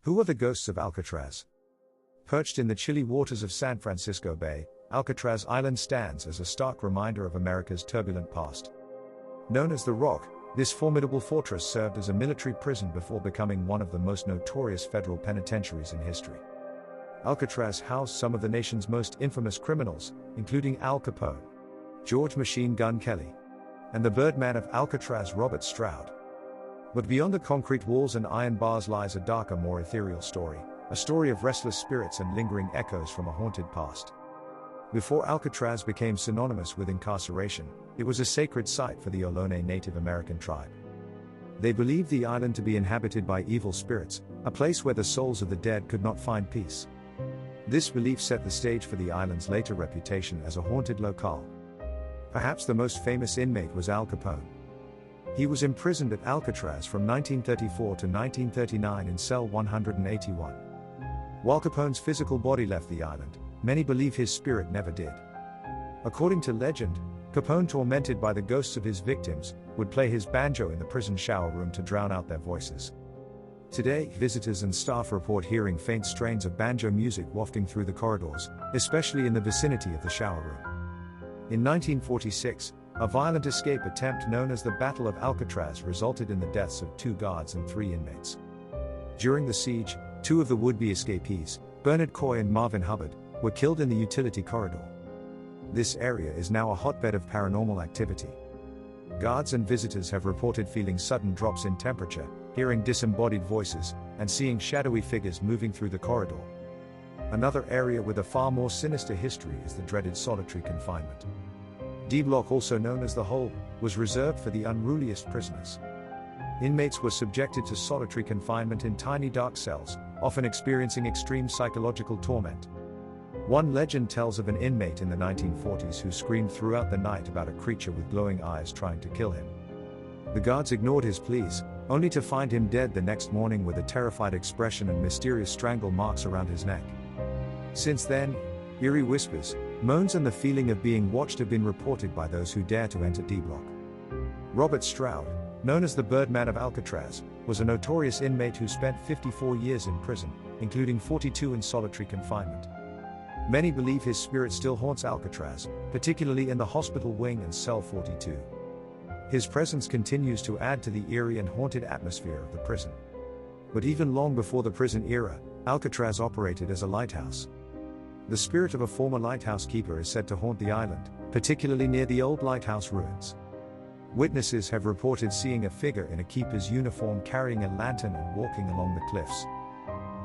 Who are the Ghosts of Alcatraz? Perched in the chilly waters of San Francisco Bay, Alcatraz Island stands as a stark reminder of America's turbulent past. Known as the Rock, this formidable fortress served as a military prison before becoming one of the most notorious federal penitentiaries in history. Alcatraz housed some of the nation's most infamous criminals, including Al Capone, George Machine Gun Kelly, and the Birdman of Alcatraz, Robert Stroud. But beyond the concrete walls and iron bars lies a darker, more ethereal story, a story of restless spirits and lingering echoes from a haunted past. Before Alcatraz became synonymous with incarceration, it was a sacred site for the Ohlone Native American tribe. They believed the island to be inhabited by evil spirits, a place where the souls of the dead could not find peace. This belief set the stage for the island's later reputation as a haunted locale. Perhaps the most famous inmate was Al Capone. He was imprisoned at Alcatraz from 1934 to 1939 in cell 181. While Capone's physical body left the island, many believe his spirit never did. According to legend, Capone, tormented by the ghosts of his victims, would play his banjo in the prison shower room to drown out their voices. Today, visitors and staff report hearing faint strains of banjo music wafting through the corridors, especially in the vicinity of the shower room. In 1946, a violent escape attempt known as the Battle of Alcatraz resulted in the deaths of 2 guards and 3 inmates. During the siege, 2 of the would-be escapees, Bernard Coy and Marvin Hubbard, were killed in the utility corridor. This area is now a hotbed of paranormal activity. Guards and visitors have reported feeling sudden drops in temperature, hearing disembodied voices, and seeing shadowy figures moving through the corridor. Another area with a far more sinister history is the dreaded solitary confinement. D-Block, also known as the Hole, was reserved for the unruliest prisoners. Inmates were subjected to solitary confinement in tiny dark cells, often experiencing extreme psychological torment. One legend tells of an inmate in the 1940s who screamed throughout the night about a creature with glowing eyes trying to kill him. The guards ignored his pleas, only to find him dead the next morning with a terrified expression and mysterious strangle marks around his neck. Since then, eerie whispers, moans and the feeling of being watched have been reported by those who dare to enter D-Block. Robert Stroud, known as the Birdman of Alcatraz, was a notorious inmate who spent 54 years in prison, including 42 in solitary confinement. Many believe his spirit still haunts Alcatraz, particularly in the hospital wing and cell 42. His presence continues to add to the eerie and haunted atmosphere of the prison. But even long before the prison era, Alcatraz operated as a lighthouse. The spirit of a former lighthouse keeper is said to haunt the island, particularly near the old lighthouse ruins. Witnesses have reported seeing a figure in a keeper's uniform carrying a lantern and walking along the cliffs.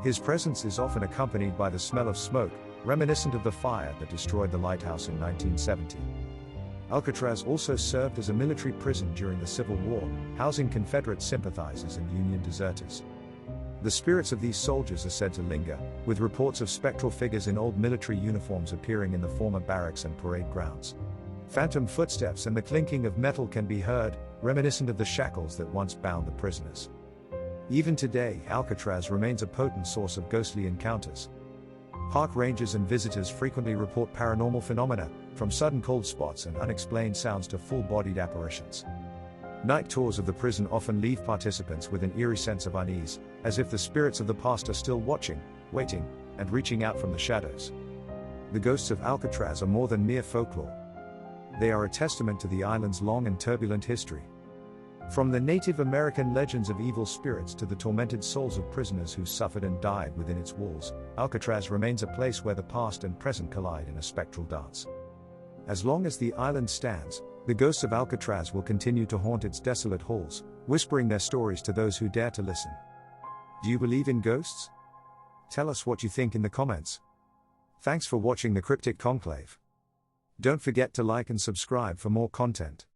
His presence is often accompanied by the smell of smoke, reminiscent of the fire that destroyed the lighthouse in 1970. Alcatraz also served as a military prison during the Civil War, housing Confederate sympathizers and Union deserters. The spirits of these soldiers are said to linger, with reports of spectral figures in old military uniforms appearing in the former barracks and parade grounds. Phantom footsteps and the clinking of metal can be heard, reminiscent of the shackles that once bound the prisoners. Even today, Alcatraz remains a potent source of ghostly encounters. Park rangers and visitors frequently report paranormal phenomena, from sudden cold spots and unexplained sounds to full-bodied apparitions. Night tours of the prison often leave participants with an eerie sense of unease, as if the spirits of the past are still watching, waiting, and reaching out from the shadows. The ghosts of Alcatraz are more than mere folklore. They are a testament to the island's long and turbulent history. From the Native American legends of evil spirits to the tormented souls of prisoners who suffered and died within its walls, Alcatraz remains a place where the past and present collide in a spectral dance. As long as the island stands, the ghosts of Alcatraz will continue to haunt its desolate halls, whispering their stories to those who dare to listen. Do you believe in ghosts? Tell us what you think in the comments. Thanks for watching the Cryptic Conclave. Don't forget to like and subscribe for more content.